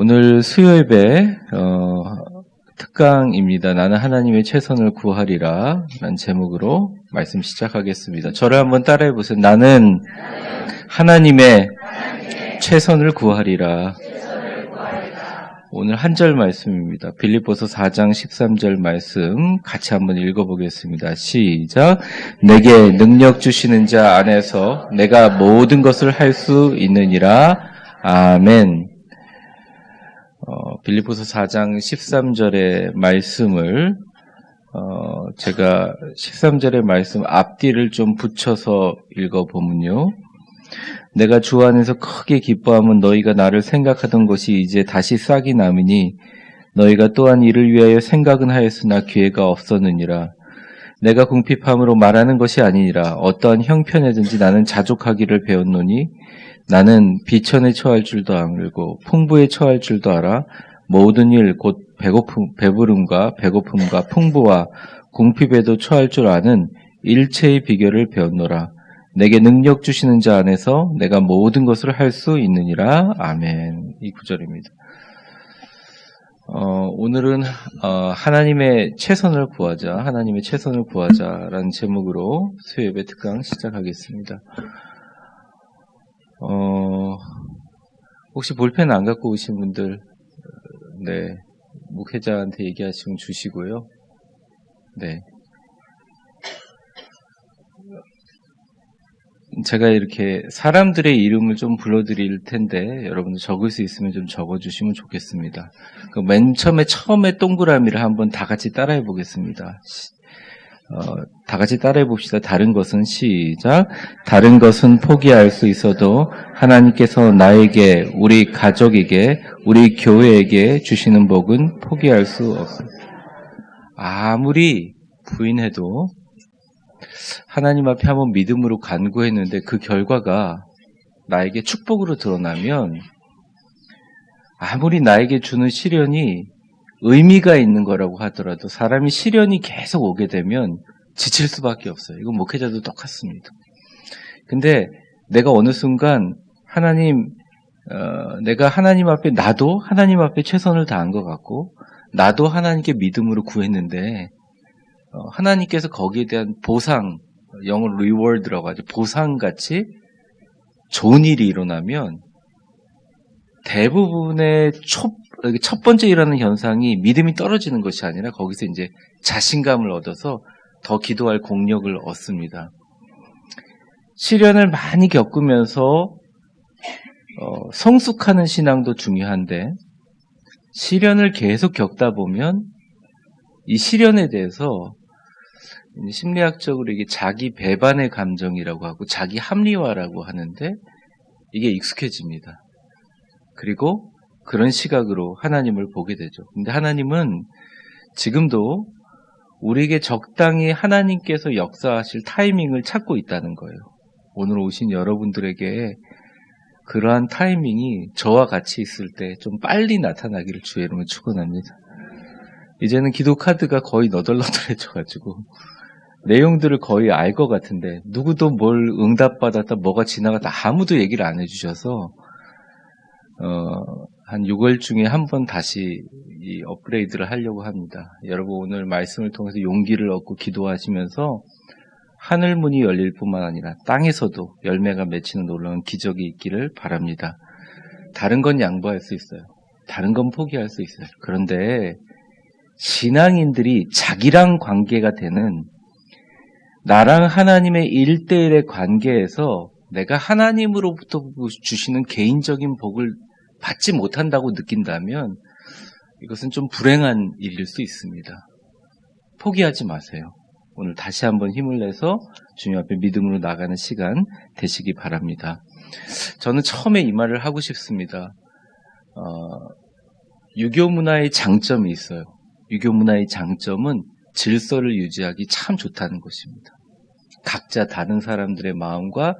오늘 수요예배 특강입니다. 나는 하나님의 최선을 구하리라 라는 제목으로 말씀 시작하겠습니다. 저를 한번 따라해 보세요. 나는 하나님의 최선을 구하리라. 오늘 한 절 말씀입니다. 빌립보서 4장 13절 말씀 같이 한번 읽어보겠습니다. 시작. 내게 능력 주시는 자 안에서 내가 모든 것을 할 수 있느니라. 아멘. 빌립보서 4장 13절의 말씀을 제가 13절의 말씀 앞뒤를 좀 붙여서 읽어보면요. 내가 주 안에서 크게 기뻐함은 너희가 나를 생각하던 것이 이제 다시 싹이 남으니 너희가 또한 이를 위하여 생각은 하였으나 기회가 없었느니라. 내가 궁핍함으로 말하는 것이 아니니라. 어떠한 형편에든지 나는 자족하기를 배웠노니 나는 비천에 처할 줄도 알고 풍부에 처할 줄도 알아. 모든 일 곧 배부름과 배고픔과 풍부와 궁핍에도 처할 줄 아는 일체의 비결을 배웠노라. 내게 능력 주시는 자 안에서 내가 모든 것을 할 수 있느니라. 아멘. 이 구절입니다. 오늘은 하나님의 최선을 구하자, 하나님의 최선을 구하자라는 제목으로 수요예배 특강 시작하겠습니다. 혹시 볼펜 안 갖고 오신 분들, 네, 목회자한테 얘기하시면 주시고요. 네. 제가 이렇게 사람들의 이름을 좀 불러드릴 텐데 여러분들 적을 수 있으면 좀 적어주시면 좋겠습니다. 맨 처음에 동그라미를 한번 다 같이 따라해 보겠습니다. 다 같이 따라해 봅시다. 다른 것은 시작. 다른 것은 포기할 수 있어도 하나님께서 나에게, 우리 가족에게, 우리 교회에게 주시는 복은 포기할 수 없습니다. 아무리 부인해도 하나님 앞에 한번 믿음으로 간구했는데 그 결과가 나에게 축복으로 드러나면 아무리 나에게 주는 시련이 의미가 있는 거라고 하더라도 사람이 시련이 계속 오게 되면 지칠 수밖에 없어요. 이건 목회자도 똑같습니다. 근데 내가 어느 순간 내가 하나님 앞에, 나도 하나님 앞에 최선을 다한 것 같고 나도 하나님께 믿음으로 구했는데 하나님께서 거기에 대한 보상, 영어로 reward라고 하죠. 보상같이 좋은 일이 일어나면 대부분의 첫 번째 일어나는 현상이 믿음이 떨어지는 것이 아니라 거기서 이제 자신감을 얻어서 더 기도할 공력을 얻습니다. 시련을 많이 겪으면서 성숙하는 신앙도 중요한데 시련을 계속 겪다 보면 이 시련에 대해서 심리학적으로 이게 자기 배반의 감정이라고 하고 자기 합리화라고 하는데 이게 익숙해집니다. 그리고 그런 시각으로 하나님을 보게 되죠. 근데 하나님은 지금도 우리에게 적당히 하나님께서 역사하실 타이밍을 찾고 있다는 거예요. 오늘 오신 여러분들에게 그러한 타이밍이 저와 같이 있을 때 좀 빨리 나타나기를 주의 이름으로 축원합니다. 이제는 기도 카드가 거의 너덜너덜해져가지고 내용들을 거의 알 것 같은데 누구도 뭘 응답받았다 뭐가 지나갔다 아무도 얘기를 안 해주셔서 한 6월 중에 한 번 다시 이 업그레이드를 하려고 합니다. 여러분 오늘 말씀을 통해서 용기를 얻고 기도하시면서 하늘문이 열릴 뿐만 아니라 땅에서도 열매가 맺히는 놀라운 기적이 있기를 바랍니다. 다른 건 양보할 수 있어요. 다른 건 포기할 수 있어요. 그런데 신앙인들이 자기랑 관계가 되는 나랑 하나님의 1대1의 관계에서 내가 하나님으로부터 주시는 개인적인 복을 받지 못한다고 느낀다면 이것은 좀 불행한 일일 수 있습니다. 포기하지 마세요. 오늘 다시 한번 힘을 내서 주님 앞에 믿음으로 나가는 시간 되시기 바랍니다. 저는 처음에 이 말을 하고 싶습니다. 유교 문화의 장점이 있어요. 유교 문화의 장점은 질서를 유지하기 참 좋다는 것입니다. 각자 다른 사람들의 마음과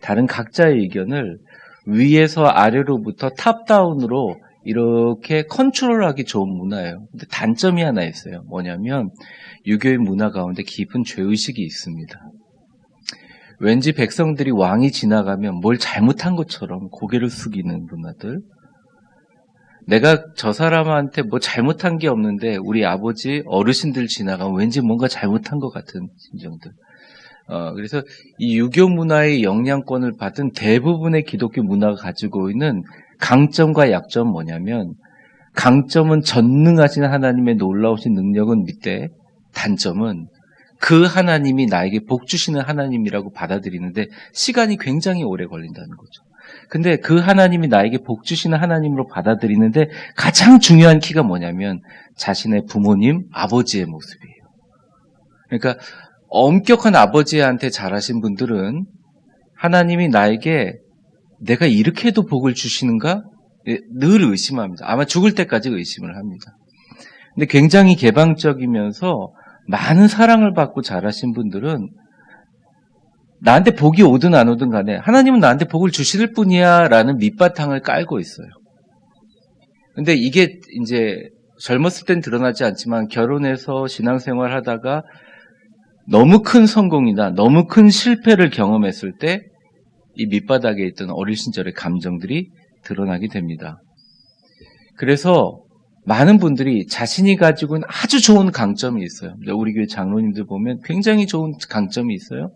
다른 각자의 의견을 위에서 아래로부터 탑다운으로 이렇게 컨트롤하기 좋은 문화예요. 근데 단점이 하나 있어요. 뭐냐면 유교의 문화 가운데 깊은 죄의식이 있습니다. 왠지 백성들이 왕이 지나가면 뭘 잘못한 것처럼 고개를 숙이는 문화들, 내가 저 사람한테 뭐 잘못한 게 없는데 우리 아버지 어르신들 지나가면 왠지 뭔가 잘못한 것 같은 심정들. 그래서 이 유교 문화의 영향권을 받은 대부분의 기독교 문화가 가지고 있는 강점과 약점은 뭐냐면, 강점은 전능하신 하나님의 놀라우신 능력은 밑에, 단점은 그 하나님이 나에게 복 주시는 하나님이라고 받아들이는데 시간이 굉장히 오래 걸린다는 거죠. 근데 그 하나님이 나에게 복 주시는 하나님으로 받아들이는데 가장 중요한 키가 뭐냐면 자신의 부모님, 아버지의 모습이에요. 그러니까 엄격한 아버지한테 자라신 분들은 하나님이 나에게 내가 이렇게 해도 복을 주시는가? 늘 의심합니다. 아마 죽을 때까지 의심을 합니다. 근데 굉장히 개방적이면서 많은 사랑을 받고 자라신 분들은 나한테 복이 오든 안 오든 간에 하나님은 나한테 복을 주실 뿐이야 라는 밑바탕을 깔고 있어요. 근데 이게 이제 젊었을 땐 드러나지 않지만 결혼해서 신앙생활 하다가 너무 큰 성공이나 너무 큰 실패를 경험했을 때 이 밑바닥에 있던 어린 시절의 감정들이 드러나게 됩니다. 그래서 많은 분들이 자신이 가지고 있는 아주 좋은 강점이 있어요. 우리 교회 장로님들 보면 굉장히 좋은 강점이 있어요.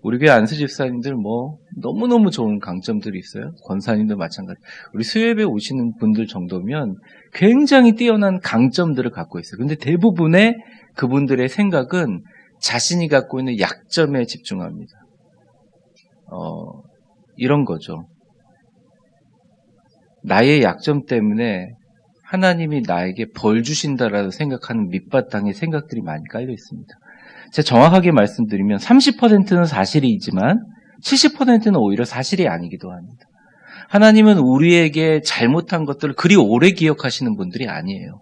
우리 교회 안수 집사님들 뭐 너무너무 좋은 강점들이 있어요. 권사님도 마찬가지. 우리 수요예배 오시는 분들 정도면 굉장히 뛰어난 강점들을 갖고 있어요. 근데 대부분의 그분들의 생각은 자신이 갖고 있는 약점에 집중합니다. 이런 거죠. 나의 약점 때문에 하나님이 나에게 벌 주신다라고 생각하는 밑바탕에 생각들이 많이 깔려 있습니다. 제가 정확하게 말씀드리면 30%는 사실이지만 70%는 오히려 사실이 아니기도 합니다. 하나님은 우리에게 잘못한 것들을 그리 오래 기억하시는 분들이 아니에요.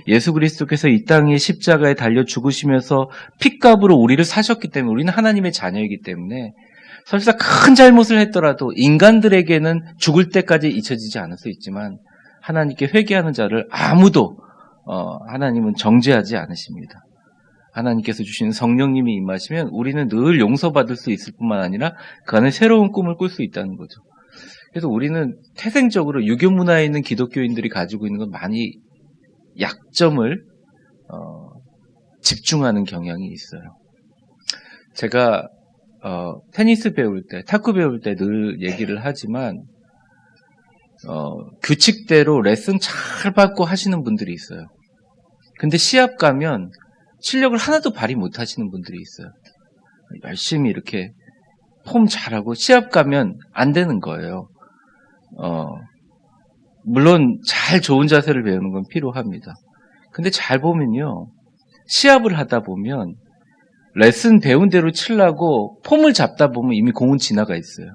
예수 그리스도께서 이 땅에 십자가에 달려 죽으시면서 핏값으로 우리를 사셨기 때문에 우리는 하나님의 자녀이기 때문에 설사 큰 잘못을 했더라도 인간들에게는 죽을 때까지 잊혀지지 않을 수 있지만 하나님께 회개하는 자를 아무도 하나님은 정죄하지 않으십니다. 하나님께서 주시는 성령님이 임하시면 우리는 늘 용서받을 수 있을 뿐만 아니라 그 안에 새로운 꿈을 꿀 수 있다는 거죠. 그래서 우리는 태생적으로 유교 문화에 있는 기독교인들이 가지고 있는 건 많이 약점을 집중하는 경향이 있어요. 제가 테니스 배울 때, 탁구 배울 때 늘 얘기를 하지만 규칙대로 레슨 잘 받고 하시는 분들이 있어요. 근데 시합 가면 실력을 하나도 발휘 못 하시는 분들이 있어요. 열심히 이렇게 폼 잘하고 시합 가면 안 되는 거예요. 물론 잘 좋은 자세를 배우는 건 필요합니다. 근데 잘 보면요, 시합을 하다 보면 레슨 배운 대로 치려고 폼을 잡다 보면 이미 공은 지나가 있어요.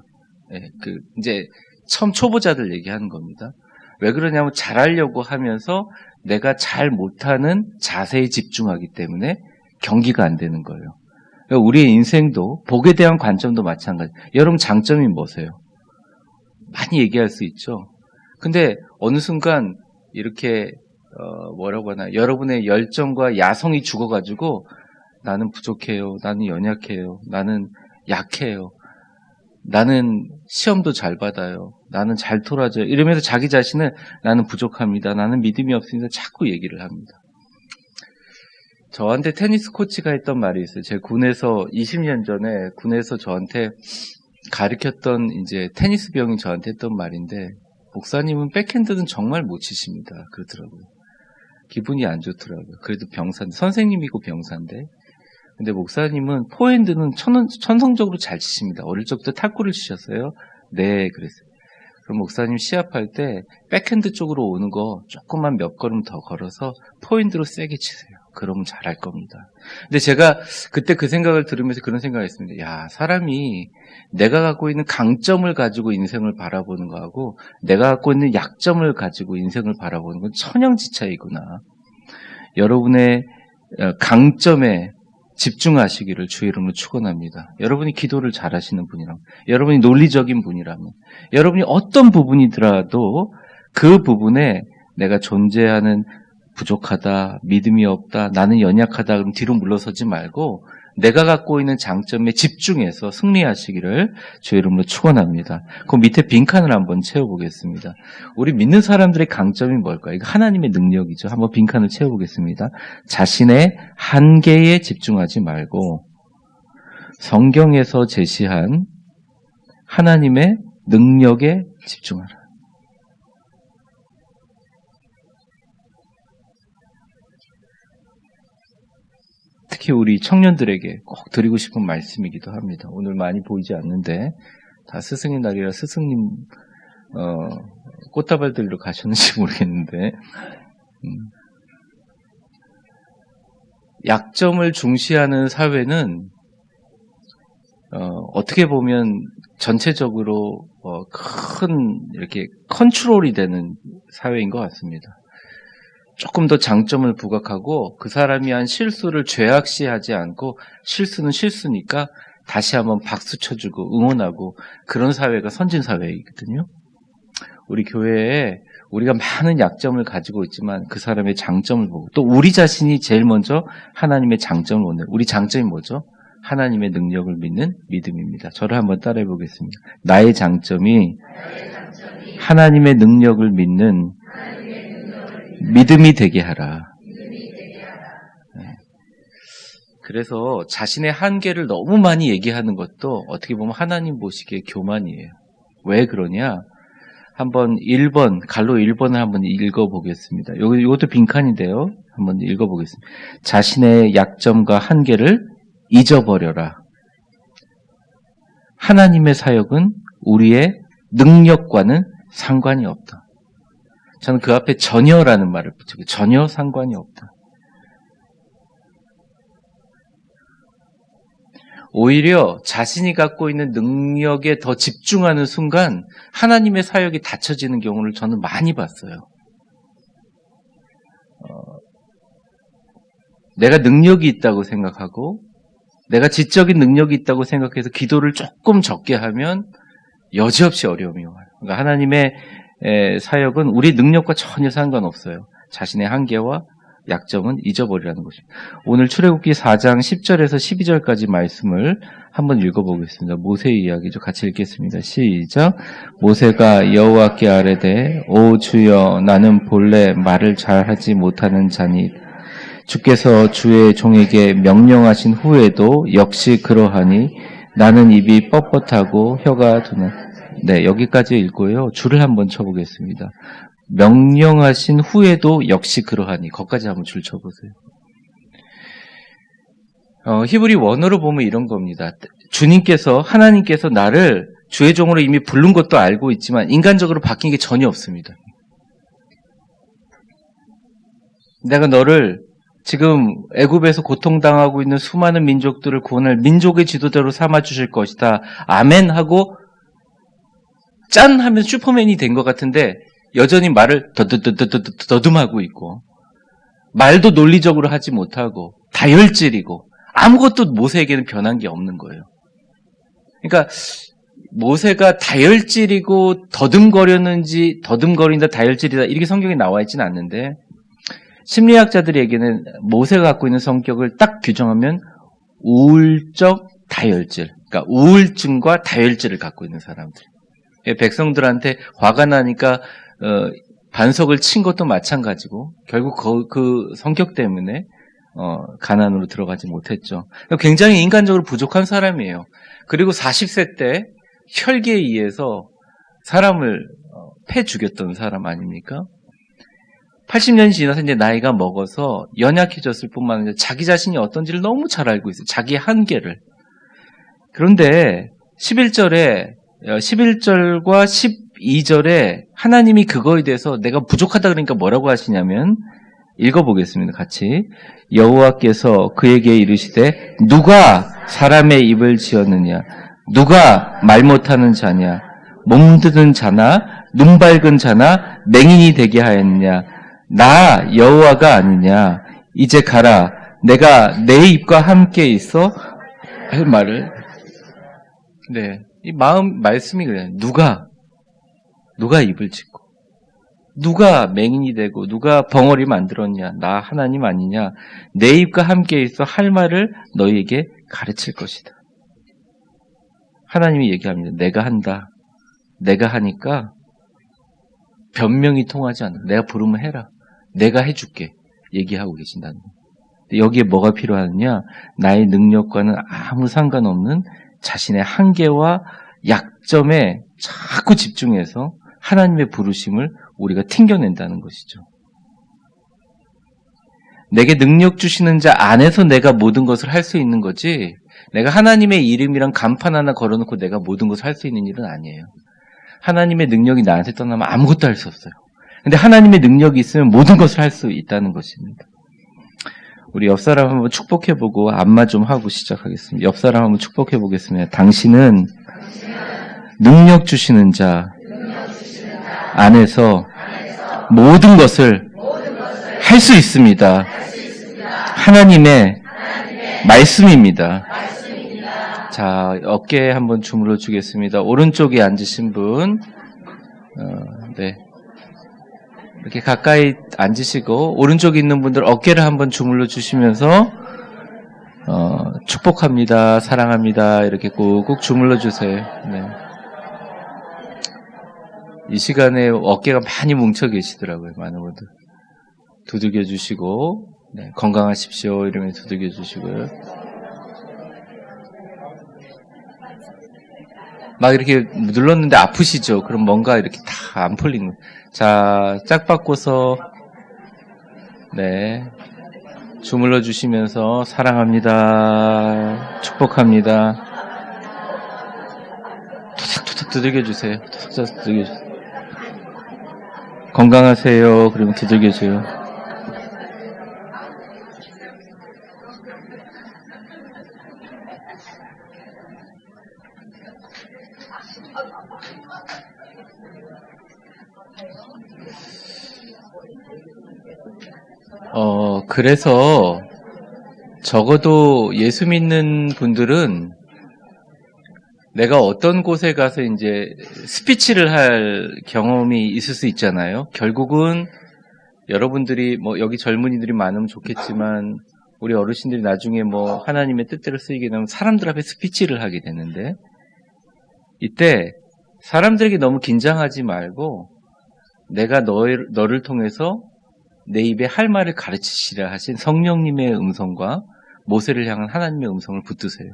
네, 이제 처음 초보자들 얘기하는 겁니다. 왜 그러냐면 잘하려고 하면서 내가 잘 못하는 자세에 집중하기 때문에 경기가 안 되는 거예요. 그러니까 우리의 인생도 복에 대한 관점도 마찬가지. 여러분 장점이 뭐세요? 많이 얘기할 수 있죠. 근데 어느 순간 이렇게 뭐라고 하나, 여러분의 열정과 야성이 죽어가지고 나는 부족해요, 나는 연약해요, 나는 약해요, 나는 시험도 잘 받아요, 나는 잘 돌아져요 이러면서 자기 자신을 나는 부족합니다, 나는 믿음이 없습니다 자꾸 얘기를 합니다. 저한테 테니스 코치가 했던 말이 있어요. 제가 군에서 20년 전에 군에서 저한테 가르쳤던 이제 테니스 병이 저한테 했던 말인데, 목사님은 백핸드는 정말 못 치십니다 그러더라고요. 기분이 안 좋더라고요. 그래도 병사인데, 선생님이고 병사인데. 근데 목사님은 포핸드는 천성적으로 잘 치십니다. 어릴 적부터 탁구를 치셨어요? 네, 그랬어요. 그럼 목사님 시합할 때 백핸드 쪽으로 오는 거 조금만 몇 걸음 더 걸어서 포핸드로 세게 치세요. 그러면 잘할 겁니다. 근데 제가 그때 그 생각을 들으면서 그런 생각을 했습니다. 야, 사람이 내가 갖고 있는 강점을 가지고 인생을 바라보는 거하고 내가 갖고 있는 약점을 가지고 인생을 바라보는 건 천형지차이구나. 여러분의 강점에 집중하시기를 주의 이름으로 축원합니다. 여러분이 기도를 잘하시는 분이라면, 여러분이 논리적인 분이라면, 여러분이 어떤 부분이더라도 그 부분에 내가 존재하는 부족하다, 믿음이 없다, 나는 연약하다 그럼 뒤로 물러서지 말고 내가 갖고 있는 장점에 집중해서 승리하시기를 주의 이름으로 축원합니다. 그 밑에 빈칸을 한번 채워보겠습니다. 우리 믿는 사람들의 강점이 뭘까요? 이거 하나님의 능력이죠. 한번 빈칸을 채워보겠습니다. 자신의 한계에 집중하지 말고 성경에서 제시한 하나님의 능력에 집중하라. 특히 우리 청년들에게 꼭 드리고 싶은 말씀이기도 합니다. 오늘 많이 보이지 않는데 다 스승의 날이라 스승님 꽃다발 들러 가셨는지 모르겠는데 약점을 중시하는 사회는 어떻게 보면 전체적으로 큰 이렇게 컨트롤이 되는 사회인 것 같습니다. 조금 더 장점을 부각하고 그 사람이 한 실수를 죄악시하지 않고 실수는 실수니까 다시 한번 박수 쳐주고 응원하고 그런 사회가 선진 사회이거든요. 우리 교회에 우리가 많은 약점을 가지고 있지만 그 사람의 장점을 보고 또 우리 자신이 제일 먼저 하나님의 장점을 보는 우리 장점이 뭐죠? 하나님의 능력을 믿는 믿음입니다. 저를 한번 따라해 보겠습니다. 나의 장점이 하나님의 능력을 믿는 믿음이 되게 하라. 네. 그래서 자신의 한계를 너무 많이 얘기하는 것도 어떻게 보면 하나님 보시기에 교만이에요. 왜 그러냐? 한번 1번, 갈로 1번을 한번 읽어보겠습니다. 이것도 빈칸인데요. 한번 읽어보겠습니다. 자신의 약점과 한계를 잊어버려라. 하나님의 사역은 우리의 능력과는 상관이 없다. 저는 그 앞에 전혀라는 말을 붙이고 전혀 상관이 없다. 오히려 자신이 갖고 있는 능력에 더 집중하는 순간 하나님의 사역이 닫혀지는 경우를 저는 많이 봤어요. 내가 능력이 있다고 생각하고 내가 지적인 능력이 있다고 생각해서 기도를 조금 적게 하면 여지없이 어려움이 와요. 그러니까 하나님의 사역은 우리 능력과 전혀 상관없어요. 자신의 한계와 약점은 잊어버리라는 것입니다. 오늘 출애굽기 4장 10절에서 12절까지 말씀을 한번 읽어보겠습니다. 모세의 이야기죠. 같이 읽겠습니다. 시작. 모세가 여호와께 아뢰되 오 주여 나는 본래 말을 잘하지 못하는 자니 주께서 주의 종에게 명령하신 후에도 역시 그러하니 나는 입이 뻣뻣하고 혀가 두는 네, 여기까지 읽고요. 줄을 한번 쳐보겠습니다. 명령하신 후에도 역시 그러하니 거기까지 한번 줄 쳐보세요. 히브리 원어로 보면 이런 겁니다. 하나님께서 나를 주의 종으로 이미 부른 것도 알고 있지만 인간적으로 바뀐 게 전혀 없습니다. 내가 너를 지금 애굽에서 고통당하고 있는 수많은 민족들을 구원할 민족의 지도자로 삼아주실 것이다. 아멘 하고 짠 하면 슈퍼맨이 된 것 같은데 여전히 말을 더듬하고 있고 말도 논리적으로 하지 못하고 다혈질이고 아무것도 모세에게는 변한 게 없는 거예요. 그러니까 모세가 다혈질이고 더듬거린다 다혈질이다 이렇게 성경에 나와 있지는 않는데 심리학자들에게는 모세가 갖고 있는 성격을 딱 규정하면 우울적 다혈질, 그러니까 우울증과 다혈질을 갖고 있는 사람들. 백성들한테 화가 나니까 반석을 친 것도 마찬가지고 결국 그 성격 때문에 가나안으로 들어가지 못했죠. 굉장히 인간적으로 부족한 사람이에요. 그리고 40세 때 혈기에 의해서 사람을 패 죽였던 사람 아닙니까? 80년이 지나서 이제 나이가 먹어서 연약해졌을 뿐만 아니라 자기 자신이 어떤지를 너무 잘 알고 있어요. 자기의 한계를. 그런데 11절과 12절에 하나님이 그거에 대해서 내가 부족하다 그러니까 뭐라고 하시냐면 읽어보겠습니다. 같이. 여호와께서 그에게 이르시되 누가 사람의 입을 지었느냐 누가 말 못하는 자냐 몸드는 자나 눈 밝은 자나 맹인이 되게 하였느냐 나 여호와가 아니냐 이제 가라 내가 내 입과 함께 있어 할 말을 네, 이 말씀이 그래요. 누가 입을 짓고 누가 맹인이 되고 누가 벙어리 만들었냐 나 하나님 아니냐 내 입과 함께 있어 할 말을 너희에게 가르칠 것이다. 하나님이 얘기합니다. 내가 한다. 내가 하니까 변명이 통하지 않아. 내가 부르면 해라. 내가 해줄게. 얘기하고 계신다는 거예요. 여기에 뭐가 필요하느냐? 나의 능력과는 아무 상관없는 자신의 한계와 약점에 자꾸 집중해서 하나님의 부르심을 우리가 튕겨낸다는 것이죠. 내게 능력 주시는 자 안에서 내가 모든 것을 할 수 있는 거지, 내가 하나님의 이름이랑 간판 하나 걸어놓고 내가 모든 것을 할 수 있는 일은 아니에요. 하나님의 능력이 나한테 떠나면 아무것도 할 수 없어요. 근데 하나님의 능력이 있으면 모든 것을 할 수 있다는 것입니다. 우리 옆 사람 한번 축복해보고 안마 좀 하고 시작하겠습니다. 옆 사람 한번 축복해보겠습니다. 당신은 능력 주시는 자 안에서 모든 것을 할 수 있습니다. 하나님의 말씀입니다. 자, 어깨에 한번 주물러 주겠습니다. 오른쪽에 앉으신 분, 네. 이렇게 가까이 앉으시고, 오른쪽에 있는 분들 어깨를 한번 주물러 주시면서, 축복합니다. 사랑합니다. 이렇게 꾹꾹 주물러 주세요. 네. 이 시간에 어깨가 많이 뭉쳐 계시더라고요. 많은 분들. 두들겨 주시고, 네, 건강하십시오. 이러면서 두들겨 주시고요. 막 이렇게 눌렀는데 아프시죠? 그럼 뭔가 이렇게 다 안 풀리는. 자, 짝 바꿔서, 네. 주물러 주시면서 사랑합니다. 축복합니다. 토닥토닥 두들겨 주세요. 토닥토닥 두들겨 주세요. 건강하세요. 그러면 두들겨 줘요. 그래서 적어도 예수 믿는 분들은 내가 어떤 곳에 가서 이제 스피치를 할 경험이 있을 수 있잖아요. 결국은 여러분들이 뭐 여기 젊은이들이 많으면 좋겠지만 우리 어르신들이 나중에 뭐 하나님의 뜻대로 쓰이게 되면 사람들 앞에 스피치를 하게 되는데, 이때 사람들에게 너무 긴장하지 말고 내가 너를 통해서 내 입에 할 말을 가르치시라 하신 성령님의 음성과 모세를 향한 하나님의 음성을 붙드세요.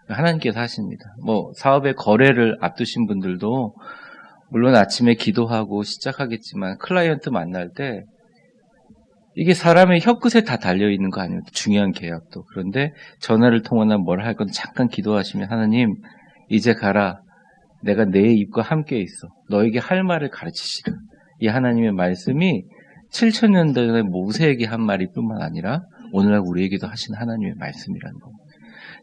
하나님께서 하십니다. 뭐 사업의 거래를 앞두신 분들도 물론 아침에 기도하고 시작하겠지만 클라이언트 만날 때 이게 사람의 혀끝에 다 달려있는 거 아니에요. 중요한 계약도. 그런데 전화를 통화나 뭘 할 건 잠깐 기도하시면 하나님 이제 가라. 내가 내 입과 함께 있어. 너에게 할 말을 가르치시라. 이 하나님의 말씀이 7,000년 전에 모세에게 한 말일 뿐만 아니라 오늘날 우리에게도 하신 하나님의 말씀이라는 겁니다.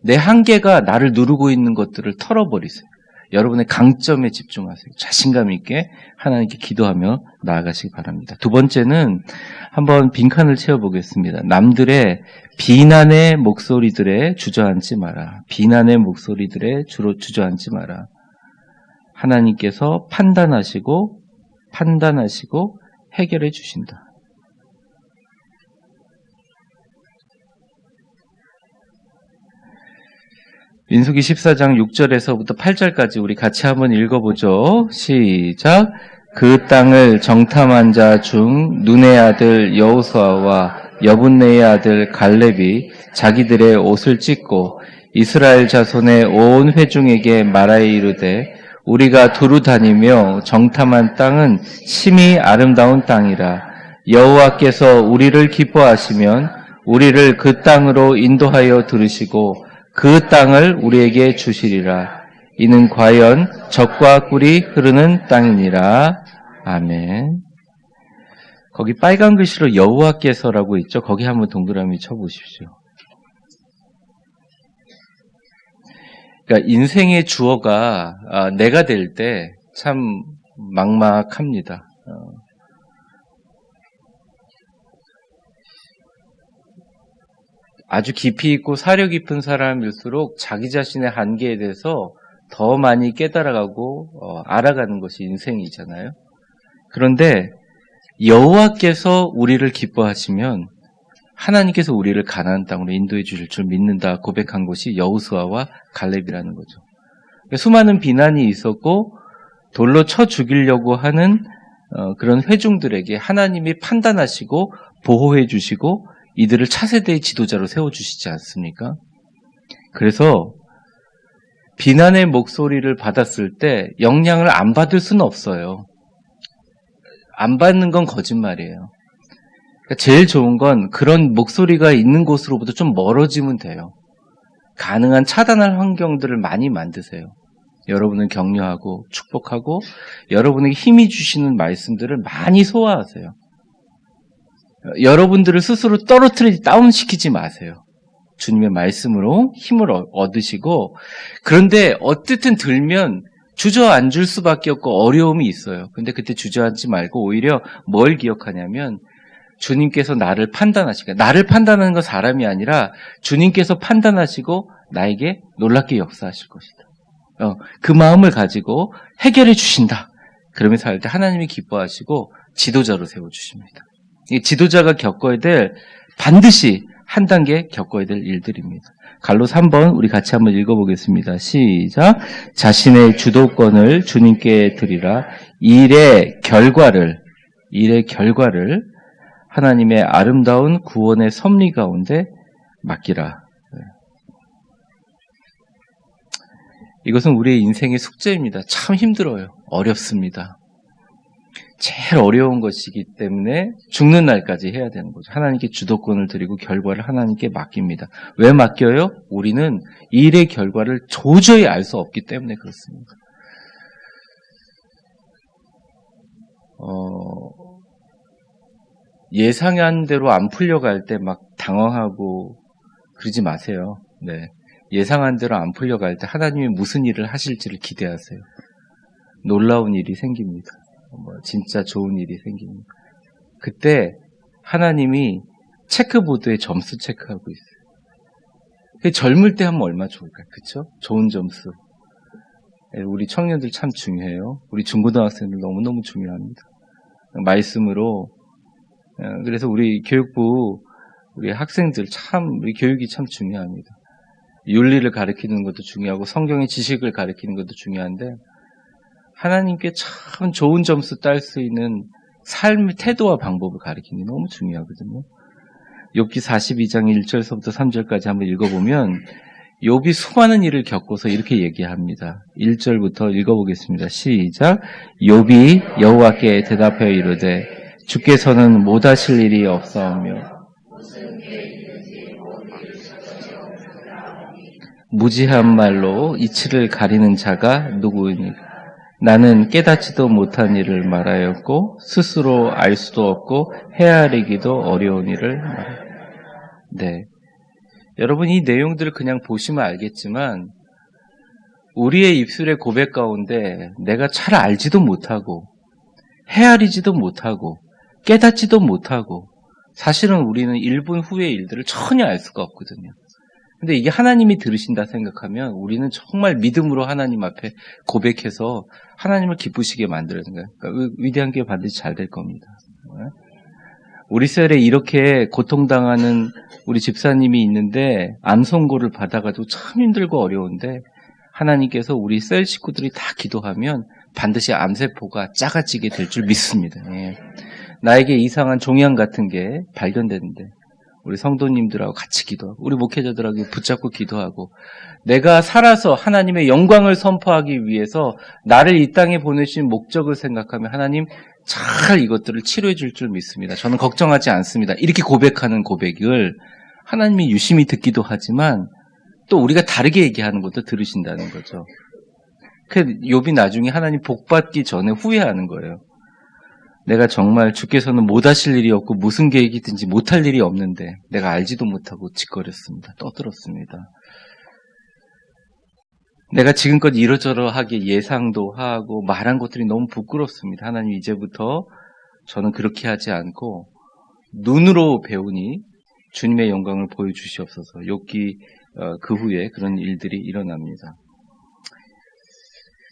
내 한계가 나를 누르고 있는 것들을 털어버리세요. 여러분의 강점에 집중하세요. 자신감 있게 하나님께 기도하며 나아가시기 바랍니다. 두 번째는 한번 빈칸을 채워보겠습니다. 남들의 비난의 목소리들에 주저앉지 마라. 비난의 목소리들에 주로 주저앉지 마라. 하나님께서 판단하시고 해결해 주신다. 민수기 14장 6절에서부터 8절까지 우리 같이 한번 읽어보죠. 시작. 그 땅을 정탐한 자 중 눈의 아들 여호수아와 여분네의 아들 갈렙이 자기들의 옷을 찢고 이스라엘 자손의 온 회중에게 말하여 이르되 우리가 두루 다니며 정탐한 땅은 심히 아름다운 땅이라. 여호와께서 우리를 기뻐하시면 우리를 그 땅으로 인도하여 들으시고 그 땅을 우리에게 주시리라. 이는 과연 젖과 꿀이 흐르는 땅이니라. 아멘. 거기 빨간 글씨로 여호와께서라고 있죠. 거기 한번 동그라미 쳐보십시오. 그러니까 인생의 주어가 내가 될 때 참 막막합니다. 아주 깊이 있고 사려 깊은 사람일수록 자기 자신의 한계에 대해서 더 많이 깨달아가고 알아가는 것이 인생이잖아요. 그런데 여호와께서 우리를 기뻐하시면 하나님께서 우리를 가나안 땅으로 인도해 주실 줄 믿는다 고백한 것이 여호수아와 갈렙이라는 거죠. 수많은 비난이 있었고 돌로 쳐 죽이려고 하는 그런 회중들에게 하나님이 판단하시고 보호해 주시고 이들을 차세대의 지도자로 세워주시지 않습니까? 그래서 비난의 목소리를 받았을 때 영향을 안 받을 수는 없어요. 안 받는 건 거짓말이에요. 그러니까 제일 좋은 건 그런 목소리가 있는 곳으로부터 좀 멀어지면 돼요. 가능한 차단할 환경들을 많이 만드세요. 여러분을 격려하고 축복하고 여러분에게 힘이 주시는 말씀들을 많이 소화하세요. 여러분들을 스스로 떨어뜨리지 다운시키지 마세요. 주님의 말씀으로 힘을 얻으시고 그런데 어쨌든 들면 주저앉을 수밖에 없고 어려움이 있어요. 근데 그때 주저앉지 말고 오히려 뭘 기억하냐면 주님께서 나를 판단하시고 나를 판단하는 건 사람이 아니라 주님께서 판단하시고 나에게 놀랍게 역사하실 것이다. 그 마음을 가지고 해결해 주신다. 그러면서 살 때 하나님이 기뻐하시고 지도자로 세워주십니다. 이 지도자가 겪어야 될 반드시 한 단계 겪어야 될 일들입니다. 갈로 3번 우리 같이 한번 읽어보겠습니다. 시작. 자신의 주도권을 주님께 드리라. 일의 결과를 하나님의 아름다운 구원의 섭리 가운데 맡기라. 이것은 우리의 인생의 숙제입니다. 참 힘들어요. 어렵습니다. 제일 어려운 것이기 때문에 죽는 날까지 해야 되는 거죠. 하나님께 주도권을 드리고 결과를 하나님께 맡깁니다. 왜 맡겨요? 우리는 일의 결과를 도저히 알 수 없기 때문에 그렇습니다. 예상한 대로 안 풀려갈 때 막 당황하고 그러지 마세요. 네. 예상한 대로 안 풀려갈 때 하나님이 무슨 일을 하실지를 기대하세요. 놀라운 일이 생깁니다. 진짜 좋은 일이 생깁니다. 그때 하나님이 체크보드에 점수 체크하고 있어요. 젊을 때 하면 얼마나 좋을까요? 그렇죠? 좋은 점수. 우리 청년들 참 중요해요. 우리 중고등학생들 너무너무 중요합니다. 말씀으로 그래서 우리 교육부 우리 학생들 우리 교육이 참 중요합니다. 윤리를 가르치는 것도 중요하고 성경의 지식을 가르치는 것도 중요한데 하나님께 참 좋은 점수 딸 수 있는 삶의 태도와 방법을 가르치는 게 너무 중요하거든요. 욥기 42장 1절서부터 3절까지 한번 읽어보면 욥이 수많은 일을 겪어서 이렇게 얘기합니다. 1절부터 읽어보겠습니다. 시작. 욥이 여호와께 대답하여 이르되 주께서는 못하실 일이 없사오며 무지한 말로 이치를 가리는 자가 누구이니까. 나는 깨닫지도 못한 일을 말하였고 스스로 알 수도 없고 헤아리기도 어려운 일을 말하였다. 네, 여러분 이 내용들을 그냥 보시면 알겠지만 우리의 입술의 고백 가운데 내가 잘 알지도 못하고 헤아리지도 못하고 깨닫지도 못하고 사실은 우리는 1분 후의 일들을 전혀 알 수가 없거든요. 근데 이게 하나님이 들으신다 생각하면 우리는 정말 믿음으로 하나님 앞에 고백해서 하나님을 기쁘시게 만들어야 돼요. 그러니까 위대한 게 반드시 잘 될 겁니다. 우리 셀에 이렇게 고통당하는 우리 집사님이 있는데 암 선고를 받아가지고 참 힘들고 어려운데 하나님께서 우리 셀 식구들이 다 기도하면 반드시 암세포가 작아지게 될 줄 믿습니다. 예. 나에게 이상한 종양 같은 게 발견되는데 우리 성도님들하고 같이 기도하고 우리 목회자들하고 붙잡고 기도하고 내가 살아서 하나님의 영광을 선포하기 위해서 나를 이 땅에 보내신 목적을 생각하면 하나님 잘 이것들을 치료해 줄 줄 믿습니다. 저는 걱정하지 않습니다. 이렇게 고백하는 고백을 하나님이 유심히 듣기도 하지만 또 우리가 다르게 얘기하는 것도 들으신다는 거죠. 그 욥이 나중에 하나님 복받기 전에 후회하는 거예요. 내가 정말 주께서는 못하실 일이 없고 무슨 계획이든지 못할 일이 없는데 내가 알지도 못하고 짓거렸습니다. 떠들었습니다. 내가 지금껏 이러저러하게 예상도 하고 말한 것들이 너무 부끄럽습니다. 하나님 이제부터 저는 그렇게 하지 않고 눈으로 배우니 주님의 영광을 보여주시옵소서. 욥기 그 후에 그런 일들이 일어납니다.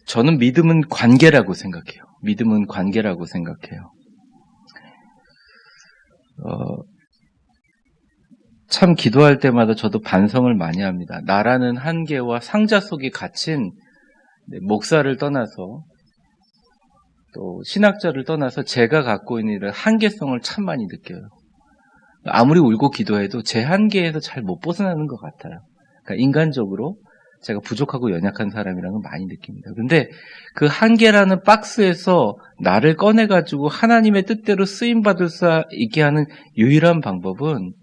저는 믿음은 관계라고 생각해요. 믿음은 관계라고 생각해요. 참 기도할 때마다 저도 반성을 많이 합니다. 나라는 한계와 상자 속에 갇힌 목사를 떠나서 또 신학자를 떠나서 제가 갖고 있는 이런 한계성을 참 많이 느껴요. 아무리 울고 기도해도 제 한계에서 잘 못 벗어나는 것 같아요. 그러니까 인간적으로 제가 부족하고 연약한 사람이라는 걸 많이 느낍니다. 근데 그 한계라는 박스에서 나를 꺼내가지고 하나님의 뜻대로 쓰임받을 수 있게 하는 유일한 방법은